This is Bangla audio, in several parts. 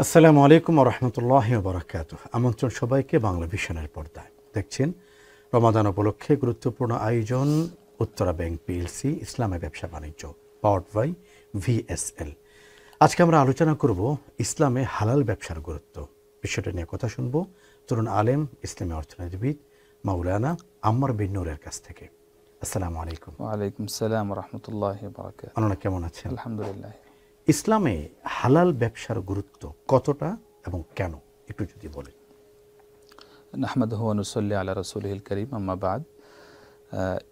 আসসালামু আলাইকুম ওয়া রাহমাতুল্লাহি ওয়া বারাকাতুহু। আমন্ত্রণ সবাইকে বাংলা ভিশনের পর্দায়। দেখছেন রমাদান উপলক্ষে গুরুত্বপূর্ণ আয়োজন উত্তরা ব্যাংক পিএলসি ইসলামী ব্যবসা বাণিজ্য পাওয়ার্ড বাই ভিএসএল। আজকে আমরা আলোচনা করব ইসলামে হালাল ব্যবসার গুরুত্ব। বিষয়টা নিয়ে কথা শুনবো তরুণ আলেম ইসলামী অর্থনীতিবিদ মাওলানা আম্মার বিন নূরের কাছ থেকে। আসসালামু আলাইকুম। ওয়া আলাইকুম আসসালাম ওয়া রাহমাতুল্লাহি ওয়া বারাকাতুহু। আপনারা কেমন আছেন? আলহামদুলিল্লাহ। ইসলামে হালাল ব্যবসার গুরুত্ব কতটা এবং কেন একটু যদি বলেন। নাহমাদুহু ওয়া নুসাল্লি আলা রাসূলিহিল কারীম, আম্মা বাদ।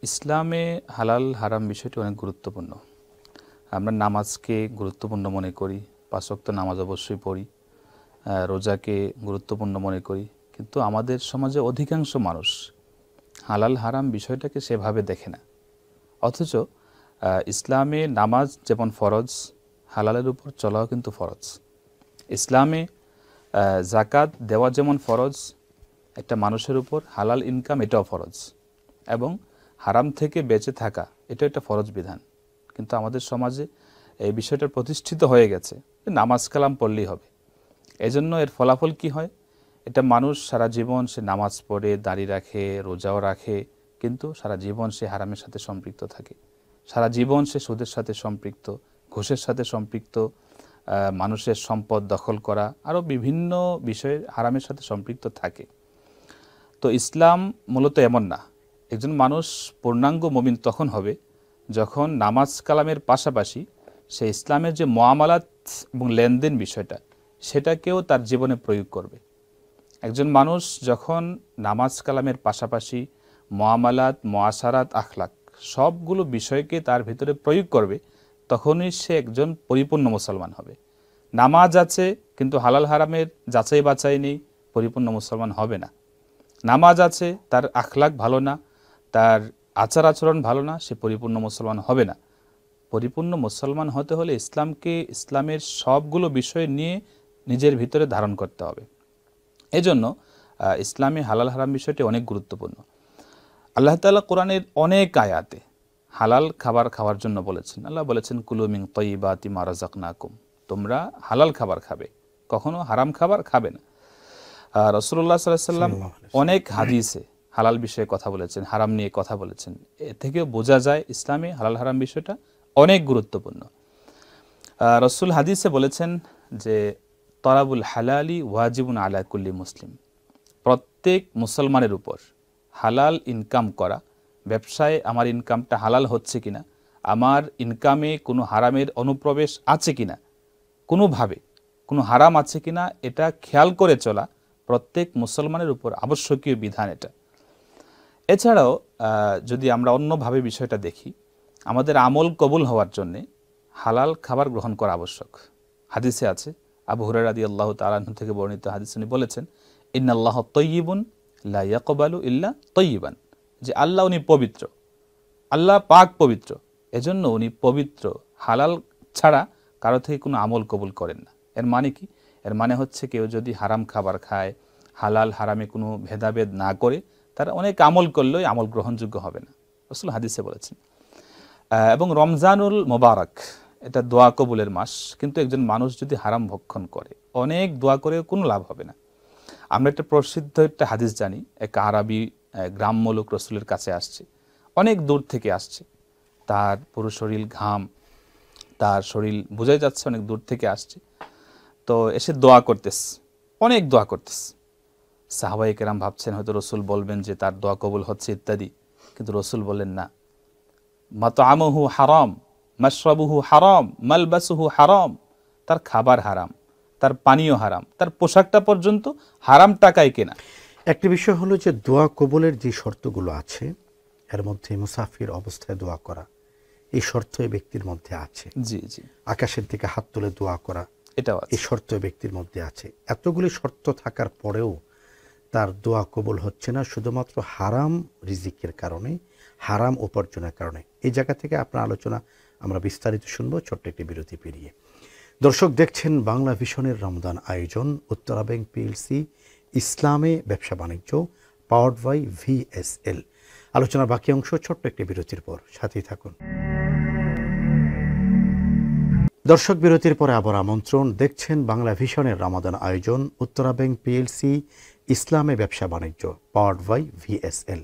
ইসলামে হালাল হারাম বিষয়টি অনেক গুরুত্বপূর্ণ। আমরা নামাজকে গুরুত্বপূর্ণ মনে করি, ৫ ওয়াক্ত নামাজ অবশ্যই পড়ি, রোজাকে গুরুত্বপূর্ণ মনে করি, কিন্তু আমাদের সমাজে অধিকাংশ মানুষ হালাল হারাম বিষয়টাকে সেভাবে দেখে না। অথচ ইসলামে নামাজ যেমন ফরজ, হালালের উপর চলাও কিন্তু ফরজ। ইসলামে যাকাত দেওয়া যেমন ফরজ একটা মানুষের উপর, হালাল ইনকাম এটাও ফরজ, এবং হারাম থেকে বেঁচে থাকা এটা একটা ফরজ বিধান। কিন্তু আমাদের সমাজে এই বিষয়টা প্রতিষ্ঠিত হয়ে গেছে যে নামাজ কালাম পড়লেই হবে। এজন্য এর ফলাফল কি হয়, এটা মানুষ সারা জীবন সে নামাজ পড়ে, দাড়ি রাখে, রোজাও রাখে, কিন্তু সারা জীবন সে হারামের সাথে সম্পৃক্ত থাকে। সারা জীবন সে সুদের সাথে সম্পৃক্ত, ঘুষের সাথে সম্পৃক্ত, মানুষের সম্পদ দখল করা, আরও বিভিন্ন বিষয়ে হারামের সাথে সম্পৃক্ত থাকে। তো ইসলাম মূলত এমন না। একজন মানুষ পূর্ণাঙ্গ মুমিন তখন হবে যখন নামাজ কালামের পাশাপাশি সে ইসলামের যে মুআমালাত এবং লেনদেন বিষয়টা সেটাকেও তার জীবনে প্রয়োগ করবে। একজন মানুষ যখন নামাজ কালামের পাশাপাশি মুআমালাত, মুআশারাত, আখলাক সবগুলো বিষয়কে তার ভিতরে প্রয়োগ করবে, তখনই সে একজন পরিপূর্ণ মুসলমান হবে। নামাজ আছে কিন্তু হালাল হারামের যাচাই বাছাই নেই, পরিপূর্ণ মুসলমান হবে না। নামাজ আছে, তার আখলাক ভালো না, তার আচার আচরণ ভালো না, সে পরিপূর্ণ মুসলমান হবে না। পরিপূর্ণ মুসলমান হতে হলে ইসলামকে, ইসলামের সবগুলো বিষয় নিয়ে নিজের ভিতরে ধারণ করতে হবে। এজন্য ইসলামে হালাল হারাম বিষয়টি অনেক গুরুত্বপূর্ণ। আল্লাহ তাআলা কোরআনের অনেক আয়াতে হালাল খাবার খাওয়ার জন্য বলেছেন। আল্লাহ বলেছেন, কুলু মিন তাইয়্যিবাতি মা রাযাকনাকুম, তোমরা হালাল খাবার খাবে, কখনো হারাম খাবার খাবে না। রাসূলুল্লাহ সাল্লাল্লাহু আলাইহি ওয়াসাল্লাম অনেক হাদিসে হালাল বিষয়ে কথা বলেছেন, হারাম নিয়ে কথা বলেছেন। এ থেকে বোঝা যায় ইসলামে হালাল হারাম বিষয়টা অনেক গুরুত্বপূর্ণ। রাসূল হাদিসে বলেছেন যে তলাবুল হালালি ওয়াজিবুন আলা কুল্লি মুসলিম, প্রত্যেক মুসলমানের উপর হালাল ইনকাম করা, ব্যবসায় আমার ইনকামটা হালাল হচ্ছে কিনা, আমার ইনকামে কোনো হারামের অনুপ্রবেশ আছে কিনা, কোনোভাবে কোনো হারাম আছে কিনা, এটা খেয়াল করে চলা প্রত্যেক মুসলমানের উপর আবশ্যকীয় বিধান এটা। এছাড়াও যদি আমরা অন্যভাবে বিষয়টা দেখি, আমাদের আমল কবুল হওয়ার জন্যে হালাল খাবার গ্রহণ করা আবশ্যক। হাদিসে আছে, আবু হুরায়রা রাদিয়াল্লাহু তাআলা আনহু থেকে বর্ণিত হাদিসে উনি বলেছেন, ইন্নাল্লাহ তাইয়্যিবুন লা ইয়াকবালু ইল্লা তাইয়্যিবান, যে আল্লাহ উনি পবিত্র, আল্লাহ পাক পবিত্র, এজন্য উনি পবিত্র, হালাল ছাড়া কারো থেকে কোনো আমল কবুল করেন না। এর মানে কি? এর মানে হচ্ছে কেউ যদি হারাম খাবার খায়, হালাল হারামে কোনো ভেদাভেদ না করে তারা অনেক আমল করলেও আমল গ্রহণযোগ্য হবে না, রাসূল হাদিসে বলেছেন। এবং রমজানুল মোবারক এটা দোয়া কবুলের মাস, কিন্তু একজন মানুষ যদি হারাম ভক্ষণ করে, অনেক দোয়া করেও কোনো লাভ হবে না। আমরা একটা প্রসিদ্ধ একটা হাদিস জানি, এক আরবি গ্রাম্য লোক রাসূলের কাছে আসছে, অনেক দূর থেকে আসছে, তার পুরো শরীর ঘাম, তার শরীর বোঝাই যাচ্ছে অনেক দূর থেকে আসছে। তো এসে দোয়া করতেছে, অনেক দোয়া করতেছে। সাহাবায়ে কেরাম ভাবছেন হয়তো রসুল বলবেন যে তার দোয়া কবুল হচ্ছে ইত্যাদি, কিন্তু রসুল বললেন না, মাতআমুহু হারাম, মাশরাবুহু হারাম, মালবাসুহু হারাম, তার খাবার হারাম, তার পানীয় হারাম, তার পোশাকটা পর্যন্ত হারাম টাকায় কেনা। একটি বিষয় হলো যে দোয়া কবুলের যে শর্তগুলো আছে এর মধ্যে মুসাফির অবস্থায় দোয়া করা, এই শর্ত এই ব্যক্তির মধ্যে আছে। জি জি, আকাশের দিকে হাত তুলে দোয়া করা, এটাও আছে। এই শর্ত এই ব্যক্তির মধ্যে আছে। এতগুলি শর্ত থাকার পরেও তার দোয়া কবুল হচ্ছে না শুধুমাত্র হারাম রিজিকের কারণে, হারাম উপার্জনের কারণে। এই জায়গা থেকে আপনার আলোচনা আমরা বিস্তারিত শুনবো ছোট্ট একটি বিরতি পেরিয়ে। দর্শক দেখছেন বাংলা ভিশনের রমজান আয়োজন উত্তরা ব্যাংক পিএলসি ইসলামে ব্যবসা বাণিজ্য পাওয়ার্ড বাই ভিএসএল। আলোচনার বাকি অংশ ছোট্ট একটি বিরতির পর সাথেই থাকুন। দর্শক বিরতির পরে আবার আমন্ত্রণ, দেখছেন বাংলা ভিশনের রমাদান আয়োজন উত্তরা ব্যাংক পিএলসি ইসলামে ব্যবসা বাণিজ্য পাওয়ার্ড বাই ভিএসএল।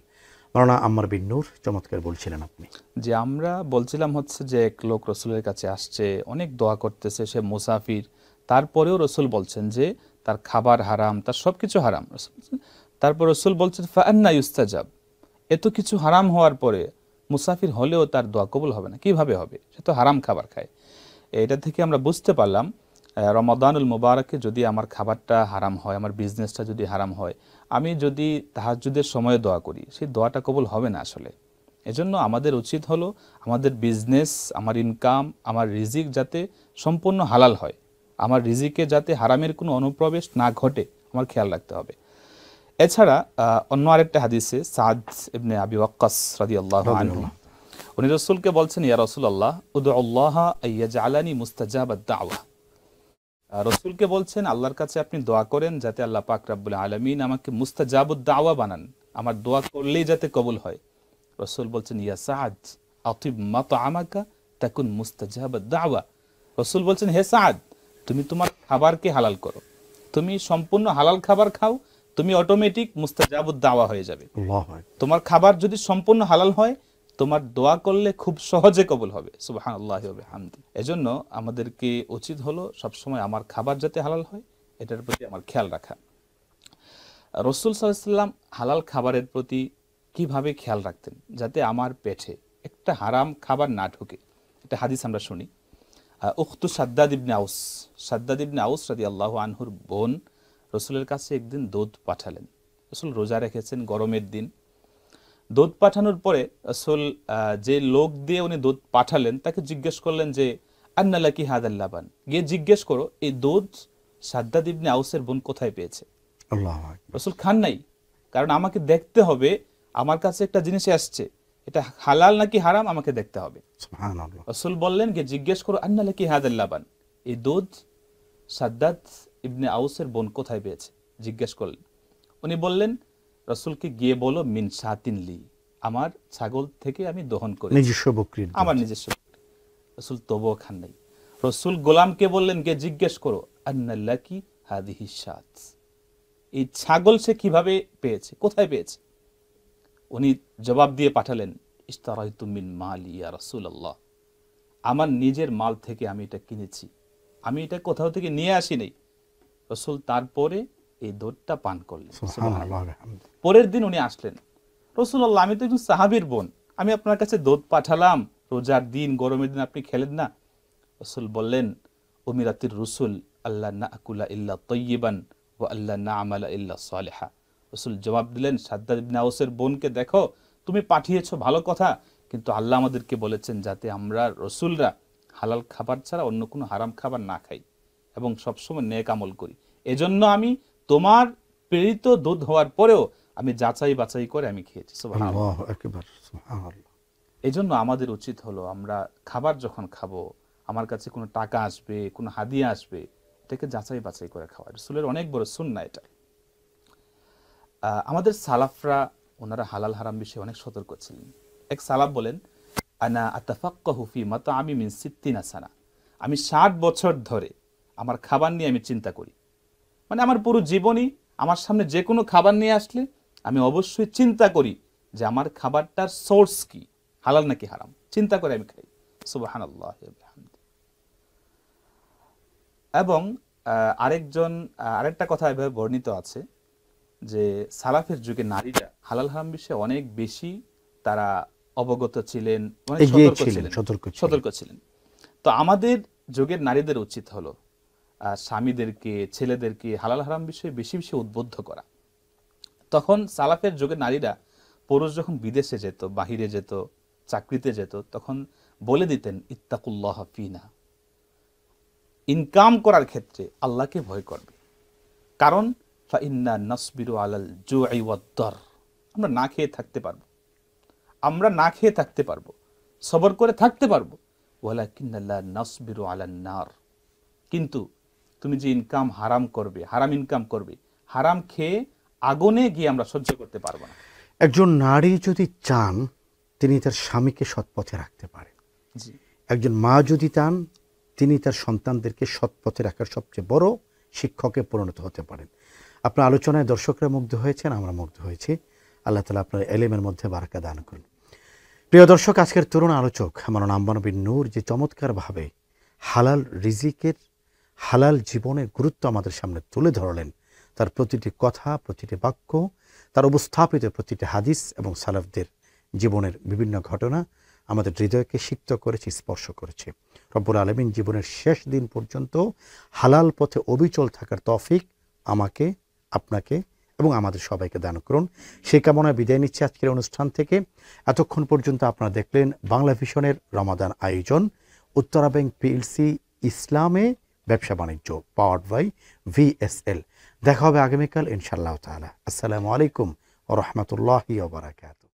মাওলানা আম্মার বিন নূর, চমৎকার বলছিলেন আপনি। যে আমরা বলছিলাম হচ্ছে যে এক লোক রসুলের কাছে আসছে, অনেক দোয়া করতেছে, সে মুসাফির, তারপরেও রসুল বলছেন যে তার খাবার হারাম, তার সব কিছু হারাম। তারপর রসুল বলছেন ফাআন্না ইউস্তাজাব, এত কিছু হারাম হওয়ার পরে মুসাফির হলেও তার দোয়া কবুল হবে না, কিভাবে হবে? সে তো হারাম খাবার খায়। এটা থেকে আমরা বুঝতে পারলাম রমাদানুল মুবারকে যদি আমার খাবারটা হারাম হয়, আমার বিজনেসটা যদি হারাম হয়, আমি যদি তাহাজ্জুদের সময়ে দোয়া করি, সেই দোয়াটা কবুল হবে না আসলে। এজন্য আমাদের উচিত হলো আমাদের বিজনেস, আমার ইনকাম, আমার রিজিক যাতে সম্পূর্ণ হালাল হয়, আমার রিজিকে যাতে হারামের কোনো অনুপ্রবেশ না ঘটে, আমার খেয়াল রাখতে হবে। এছাড়া অন্য আরেকটা হাদিসে সাদ ইবনে আবি ওয়াক্কাস রাদিয়াল্লাহু আনহু উনি রাসূলকে বলছেন, ইয়া রাসূলুল্লাহ উদউল্লাহ আইয়াজআলানি মুস্তাজাবাদ দাওয়া। রাসূলকে বলছেন আল্লাহর কাছে আপনি দোয়া করেন যাতে আল্লাহ পাক রব্বুল আলামিন আমাকে মুস্তাজাবুদ দাওয়া বানান, আমার দোয়া করলেই যাতে কবুল হয়। রাসূল বলছেন, ইয়া সাদ আতিব মাতআমাকা তাকুন মুস্তাজাবাদ দাওয়া। রাসূল বলছেন, হে সাদ, তুমি তোমার খাবারকে হালাল করো, তুমি সম্পূর্ণ হালাল খাবার খাও, তুমি অটোমেটিক মুস্তাজাবুদ দাওয়া হয়ে যাবে। তোমার খাবার যদি সম্পূর্ণ হালাল হয়, তোমার দোয়া করলে খুব সহজে কবুল হবে। সুবহানাল্লাহি ওয়া বিহামদি। এজন্য আমাদেরকে উচিত হলো সবসময় আমার খাবার যাতে হালাল হয়, এটার প্রতি আমার খেয়াল রাখা। রাসূল সাল্লাল্লাহু আলাইহি ওয়াসাল্লাম হালাল খাবারের প্রতি কিভাবে খেয়াল রাখতেন যাতে আমার পেটে একটা হারাম খাবার না ঢোকে। একটা হাদিস আমরা শুনি, উখতু সাদ্দাদ ইবনে আউস, সাদ্দাদ ইবনে আউস রাদিয়াল্লাহু আনহুর বোন রাসূলের কাছে একদিন দুধ পাঠালেন। রাসূল রোজা রেখেছেন, গরমের দিন। দুধ পাঠানোর পরে রাসূল যে লোক দিয়ে উনি দুধ পাঠালেন তাকে জিজ্ঞেস করলেন যে আন্না লাকি হাদাল লাবান, গিয়ে জিজ্ঞেস করো এই দুধ সাদ্দাদ ইবনে আউসের বোন কোথায় পেয়েছে। আল্লাহু আকবার। রাসূল খান নাই, কারণ আমাকে দেখতে হবে, আমার কাছে একটা জিনিস আসছে, এটা হালাল নাকি হারাম আমাকে দেখতে হবে। সুবহানাল্লাহ। রাসূল বললেন গিয়ে জিজ্ঞেস করো আন্না লাকি হাদাল লাবান, এই দুধ সাদ্দাদ ইবনে আউসের বোন কোথায় পেয়েছে, জিজ্ঞেস করলেন। উনি বললেন রাসূলকে গিয়ে বলো মিন শাতিন লি, আমার ছাগল থেকে আমি দহন করি, নিজস্ব বকরির দুধ। আমার নিজস্ব। রাসূল তবুও খান নাই। রাসূল গোলামকে বললেন গিয়ে জিজ্ঞেস করো আন্না লাকি হাদিহি শাত, এই ছাগল সে কিভাবে পেয়েছে, কোথায় পেয়েছে। উনি জবাব দিয়ে পাঠালেন ইশতারাইতু মিন মালি ইয়া রাসূলুল্লাহ, আমার নিজের মাল থেকে আমি এটা কিনেছি, আমি এটা কোথাও থেকে নিয়ে আসি নাই। রাসূল তারপরে এই দুধটা পান করলেন। সুবহানাল্লাহ ওয়া বিহামদি। পরের দিন উনি আসলেন, রাসূলুল্লাহ আমি তো একজন সাহাবীর বোন, আমি আপনার কাছে দুধ পাঠালাম, রোজার দিন, গরমের দিন আপনি খেলেন না। রাসূল বললেন উমিরাতির রুসুল আল্লাহ নাকুলা ইল্লা তাইয়িবান ওয়া আল্লাহ না'মালা ইল্লা সালিহা। রাসূল জবাব দিলেন সাদ্দাদ ইবনে আউসের বোনকে, দেখো তুমি পাঠিয়েছো ভালো কথা, কিন্তু আল্লাহ আমাদেরকে বলেছেন যাতে আমরা রসুলরা হালাল খাবার ছাড়া অন্য কোনো হারাম খাবার না খাই এবং সবসময় নেক আমল করি। এজন্য আমি তোমার প্রেরিত দুধ হওয়ার পরেও আমি যাচাই বাছাই করে আমি খেয়েছি। সুবহানাল্লাহ। আল্লাহু আকবার। সুবহানাল্লাহ। এজন্য আমাদের উচিত হলো আমরা খাবার যখন খাবো, আমার কাছে কোনো টাকা আসবে, কোনো হাদিয়া আসবে, এটাকে যাচাই বাছাই করে খাওয়া রাসূলের অনেক বড় সুন্নাহ এটা। আমাদের সালাফরা ওনারা হালাল হারাম বিষয়ে অনেক সতর্ক ছিলেন। এক সালাফ বলেন আনা আতাফাক্কাহু ফি মাতাআমি মিন 60 সানা, আমি 60 বছর ধরে আমার খাবার নিয়ে আমি চিন্তা করি, মানে আমার পুরো জীবনই আমার সামনে যে কোনো খাবার নিয়ে আসলে আমি অবশ্যই চিন্তা করি যে আমার খাবারটার সোর্স কি, হালাল নাকি হারাম, চিন্তা করে আমি খাই। সুবহানাল্লাহ ওয়া বিহামদি। এবং আরেকটা কথা এভাবে বর্ণিত আছে যে সালাফের যুগে নারীরা হালাল হারাম বিষয়ে অনেক বেশি তারা অবগত ছিলেন, অনেক সতর্ক ছিলেন। তো আমাদের যুগের নারীদের উচিত হলো স্বামীদেরকে, ছেলেদেরকে হালাল হারাম বিষয়ে বেশি বেশি উদ্বুদ্ধ করা। তখন সালাফের যুগের নারীরা, পুরুষ যখন বিদেশে যেত, বাহিরে যেত, চাকরিতে যেত, তখন বলে দিতেন ইত্তাকুল্লাহ ফিনা, ইনকাম করার ক্ষেত্রে আল্লাহকে ভয় করবে, কারণ ফাইন্না নাসবিরু আলাল জুই ওয়াদ-দার, আমরা না খেয়ে থাকতে পারবো, আমরা না খেয়ে থাকতে পারবো, সবর করে থাকতে পারবো। ওয়ালাকিন্না লা নাসবিরু আলান নার, কিন্তু তুমি যে ইনকাম হারাম করবে, হারাম ইনকাম করবে, হারাম খেয়ে আগুনে গিয়ে আমরা সহ্য করতে পারবো না। একজন নারী যদি চান তিনি তার স্বামীকে সৎপথে রাখতে পারেন, জি, একজন মা যদি চান তিনি তার সন্তানদেরকে সৎ পথে রাখার সবচেয়ে বড় শিক্ষকে পরিণত হতে পারেন। আপনার আলোচনায় দর্শকরা মুগ্ধ হয়েছেন, আমরা মুগ্ধ হয়েছি। আল্লাহ তাআলা আপনার এলেমের মধ্যে বারাকা দান করুন। প্রিয় দর্শক, আজকের তরুণ আলোচক মাওলানা আম্মানা বিন নূর যে চমৎকারভাবে হালাল রিজিকের, হালাল জীবনের গুরুত্ব আমাদের সামনে তুলে ধরলেন, তার প্রতিটি কথা, প্রতিটি বাক্য, তার উপস্থাপিত প্রতিটি হাদিস এবং সালাফদের জীবনের বিভিন্ন ঘটনা আমাদের হৃদয়কে সিক্ত করেছে, স্পর্শ করেছে। রব্বুল আলামিন জীবনের শেষ দিন পর্যন্ত হালাল পথে অবিচল থাকার তৌফিক আমাকে, আপনাকে এবং আমাদের সবাইকে দান করুন। সেই কামনায় বিদায় নিচ্ছে আজকের অনুষ্ঠান থেকে। এতক্ষণ পর্যন্ত আপনারা দেখলেন বাংলা ভিশনের রমাদান আয়োজন, উত্তরা ব্যাংক পিএলসি ইসলামে ব্যবসা বাণিজ্য, পাওয়ার্ড বাই VSL। দেখা হবে আগামীকাল ইনশাআল্লাহ তাআলা। আসসালামু আলাইকুম ওয়া রাহমাতুল্লাহি ওয়া বারাকাতুহু।